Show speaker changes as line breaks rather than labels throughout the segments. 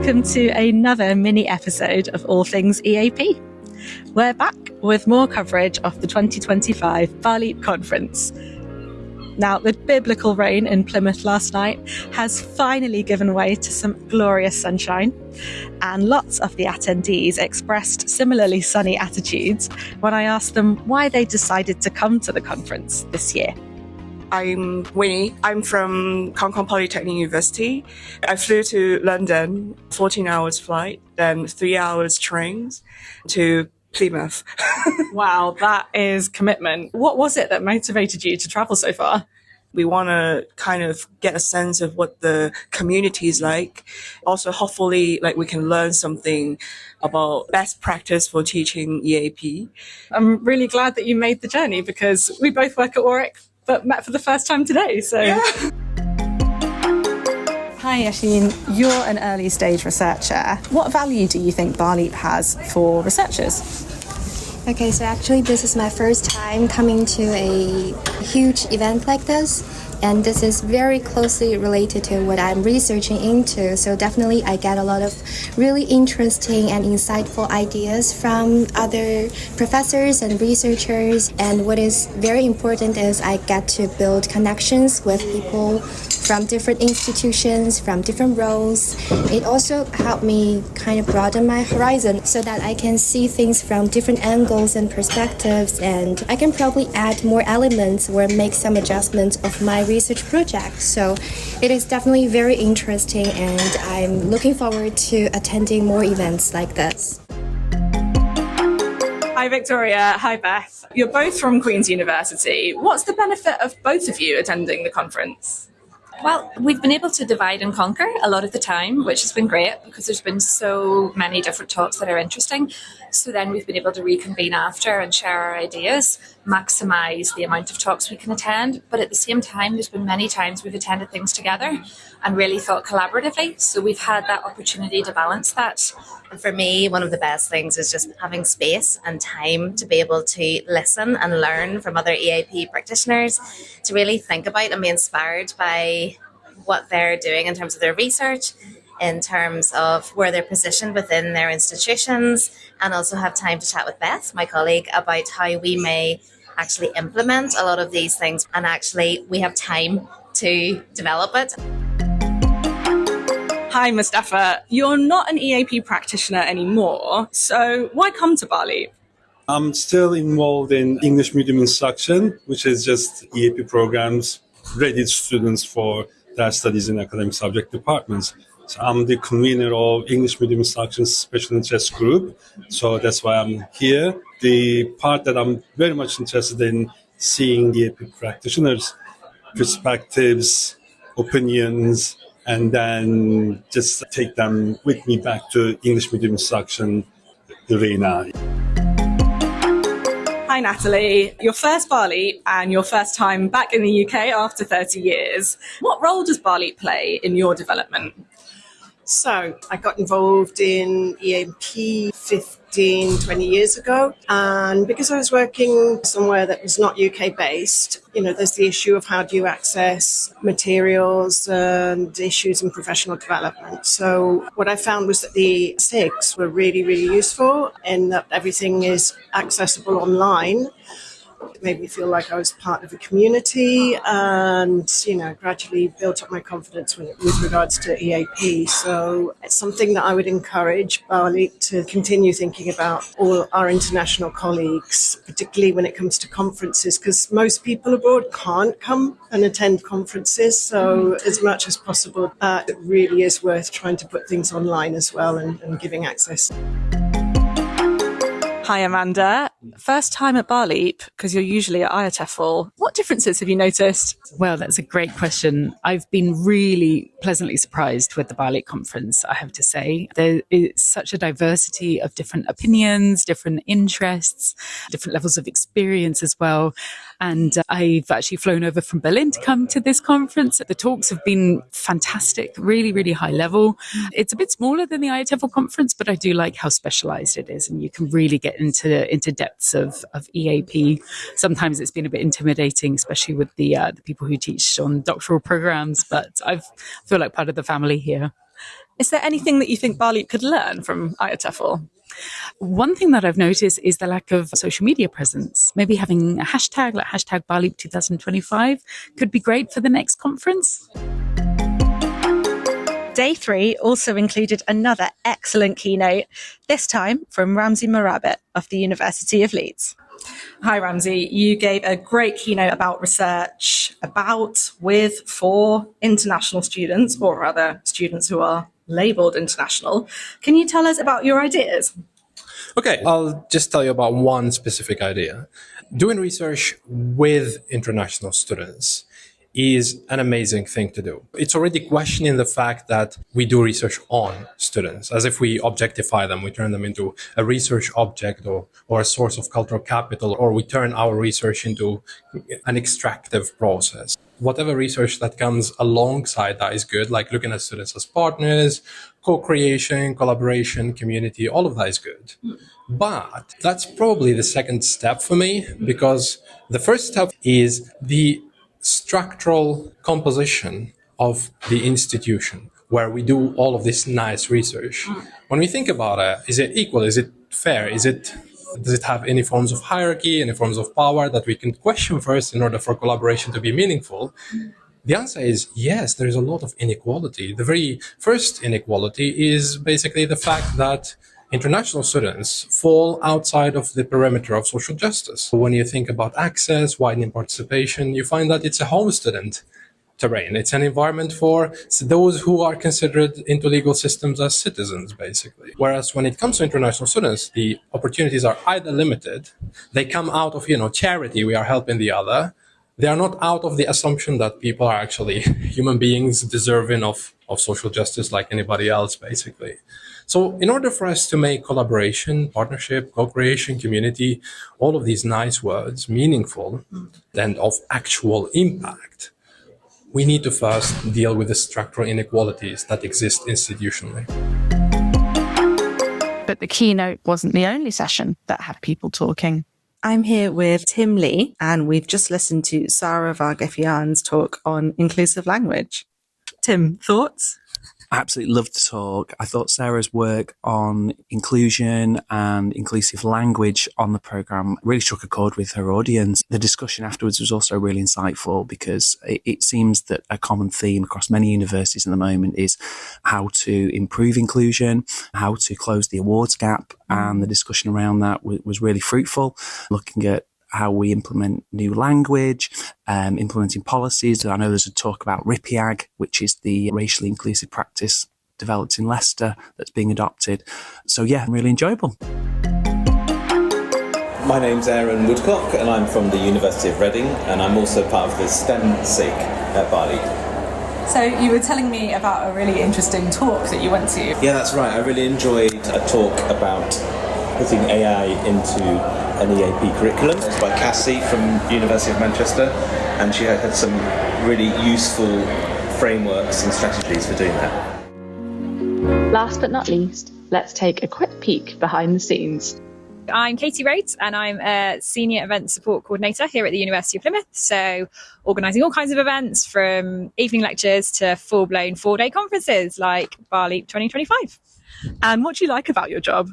welcome to another mini episode of All Things EAP. We're back with more coverage of the 2025 BALEAP conference. Now, the biblical rain in Plymouth last night has finally given way to some glorious sunshine, and lots of the attendees expressed similarly sunny attitudes when I asked them why they decided to come to the conference this year.
I'm Winnie. I'm from Hong Kong Polytechnic University. I flew to London, 14 hours flight, then 3 hours trains to Plymouth.
Wow, that is commitment. What was it that motivated you to travel so far?
We want to kind of get a sense of what the community is like. Also, hopefully, we can learn something about best practice for teaching EAP.
I'm really glad that you made the journey because we both work at Warwick, but met for the first time today. So, yeah. Hi, Yashin. You're an early stage researcher. What value do you think BALEAP has for researchers?
Okay, so actually this is my first time coming to a huge event like this, and this is very closely related to what I'm researching into. So definitely I get a lot of really interesting and insightful ideas from other professors and researchers. And what is very important is I get to build connections with people from different institutions, from different roles. It also helped me kind of broaden my horizon so that I can see things from different angles and perspectives, and I can probably add more elements or make some adjustments of my research project. So it is definitely very interesting, and I'm looking forward to attending more events like this.
Hi Victoria, hi Beth. You're both from Queen's University. What's the benefit of both of you attending the conference?
Well, we've been able to divide and conquer a lot of the time, which has been great because there's been so many different talks that are interesting. So then we've been able to reconvene after and share our ideas, maximise the amount of talks we can attend. But at the same time, there's been many times we've attended things together and really thought collaboratively. So we've had that opportunity to balance that.
And for me, one of the best things is just having space and time to be able to listen and learn from other EAP practitioners, to really think about and be inspired by what they're doing in terms of their research, in terms of where they're positioned within their institutions, and also have time to chat with Beth, my colleague, about how we may actually implement a lot of these things. And actually, we have time to develop it.
Hi Mustafa, you're not an EAP practitioner anymore, so why come to BALEAP?
I'm still involved in English medium instruction, which is just EAP programs ready students for their studies in academic subject departments. So I'm the convener of English medium instruction special interest group, so that's why I'm here. The part that I'm very much interested in seeing EAP practitioners' perspectives, opinions, and then just take them with me back to English medium instruction arena.
Hi Natalie, your first BALEAP and your first time back in the UK after 30 years. What role does BALEAP play in your development?
So I got involved in EAP 20 years ago. And because I was working somewhere that was not UK based, there's the issue of how do you access materials and issues in professional development. So what I found was that the SIGs were really, really useful in that everything is accessible online. It made me feel like I was part of a community and, gradually built up my confidence with regards to EAP. So it's something that I would encourage BALEAP to continue thinking about all our international colleagues, particularly when it comes to conferences, because most people abroad can't come and attend conferences. So as much as possible, it really is worth trying to put things online as well and giving access.
Hi Amanda, first time at BALEAP because you're usually at IATEFL. What differences have you noticed?
Well, that's a great question. I've been really pleasantly surprised with the BALEAP conference, I have to say. There is such a diversity of different opinions, different interests, different levels of experience as well. And I've actually flown over from Berlin to come to this conference. The talks have been fantastic, really, really high level. It's a bit smaller than the IATEFL conference, but I do like how specialized it is. And you can really get into depths of EAP. Sometimes it's been a bit intimidating, especially with the people who teach on doctoral programs, but I feel like part of the family here.
Is there anything that you think BALEAP could learn from IATEFL?
One thing that I've noticed is the lack of social media presence. Maybe having a hashtag like hashtag BALEAP 2025 could be great for the next conference.
Day 3 also included another excellent keynote, this time from Ramsey Morabit of the University of Leeds. Hi Ramsey, you gave a great keynote about research about, with, for international students, or rather students who are labelled international. Can you tell us about your ideas?
Okay, I'll just tell you about one specific idea. Doing research with international students is an amazing thing to do. It's already questioning the fact that we do research on students, as if we objectify them, we turn them into a research object or a source of cultural capital, or we turn our research into an extractive process. Whatever research that comes alongside that is good, like looking at students as partners, co-creation, collaboration, community, all of that is good. But that's probably the second step for me, because the first step is the structural composition of the institution where we do all of this nice research. When we think about it, is it equal? Is it fair? Does it have any forms of hierarchy, any forms of power that we can question first in order for collaboration to be meaningful? The answer is yes, there is a lot of inequality. The very first inequality is basically the fact that international students fall outside of the perimeter of social justice. When you think about access, widening participation, you find that it's a home student terrain. It's an environment for those who are considered into legal systems as citizens, basically. Whereas when it comes to international students, the opportunities are either limited, they come out of, charity, we are helping the other. They are not out of the assumption that people are actually human beings deserving of social justice like anybody else, basically. So in order for us to make collaboration, partnership, co-creation, community, all of these nice words meaningful and of actual impact, we need to first deal with the structural inequalities that exist institutionally.
But the keynote wasn't the only session that had people talking.
I'm here with Tim Lee, and we've just listened to Sarah Vargefian's talk on inclusive language. Tim, thoughts?
I absolutely loved the talk. I thought Sarah's work on inclusion and inclusive language on the programme really struck a chord with her audience. The discussion afterwards was also really insightful because it seems that a common theme across many universities at the moment is how to improve inclusion, how to close the awards gap, and the discussion around that was really fruitful, looking at how we implement new language, implementing policies. I know there's a talk about RIPIAG, which is the racially inclusive practice developed in Leicester that's being adopted. So yeah, really enjoyable.
My name's Aaron Woodcock and I'm from the University of Reading, and I'm also part of the STEM SIG at BALEAP.
So you were telling me about a really interesting talk that you went to.
Yeah, that's right. I really enjoyed a talk about putting AI into an EAP curriculum. It was by Cassie from University of Manchester, and she had some really useful frameworks and strategies for doing that.
Last but not least, let's take a quick peek behind the scenes.
I'm Katie Rhodes and I'm a Senior Event Support Coordinator here at the University of Plymouth. So organising all kinds of events from evening lectures to full-blown 4-day conferences like BALEAP 2025.
And what do you like about your job?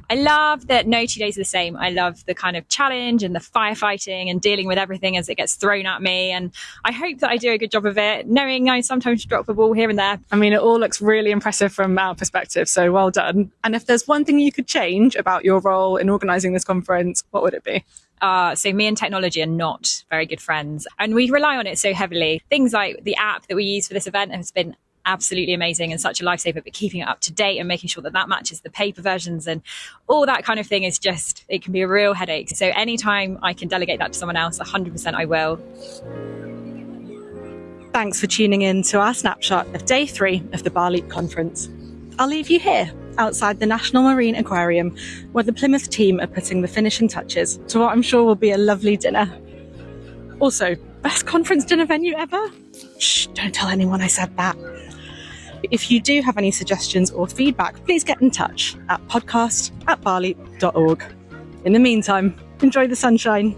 I love that no 2 days are the same. I love the kind of challenge and the firefighting and dealing with everything as it gets thrown at me. And I hope that I do a good job of it, knowing I sometimes drop a ball here and there.
I mean, it all looks really impressive from our perspective, so well done. And if there's one thing you could change about your role in organising this conference, what would it be?
So me and technology are not very good friends, and we rely on it so heavily. Things like the app that we use for this event has been absolutely amazing and such a lifesaver, but keeping it up to date and making sure that that matches the paper versions and all that kind of thing is just, it can be a real headache. So anytime I can delegate that to someone else, 100% I will.
Thanks for tuning in to our snapshot of day 3 of the BALEAP conference. I'll leave you here outside the National Marine Aquarium, where the Plymouth team are putting the finishing touches to what I'm sure will be a lovely dinner. Also, best conference dinner venue ever? Shh, don't tell anyone I said that. If you do have any suggestions or feedback, please get in touch at podcast@baleap.org. In the meantime, enjoy the sunshine.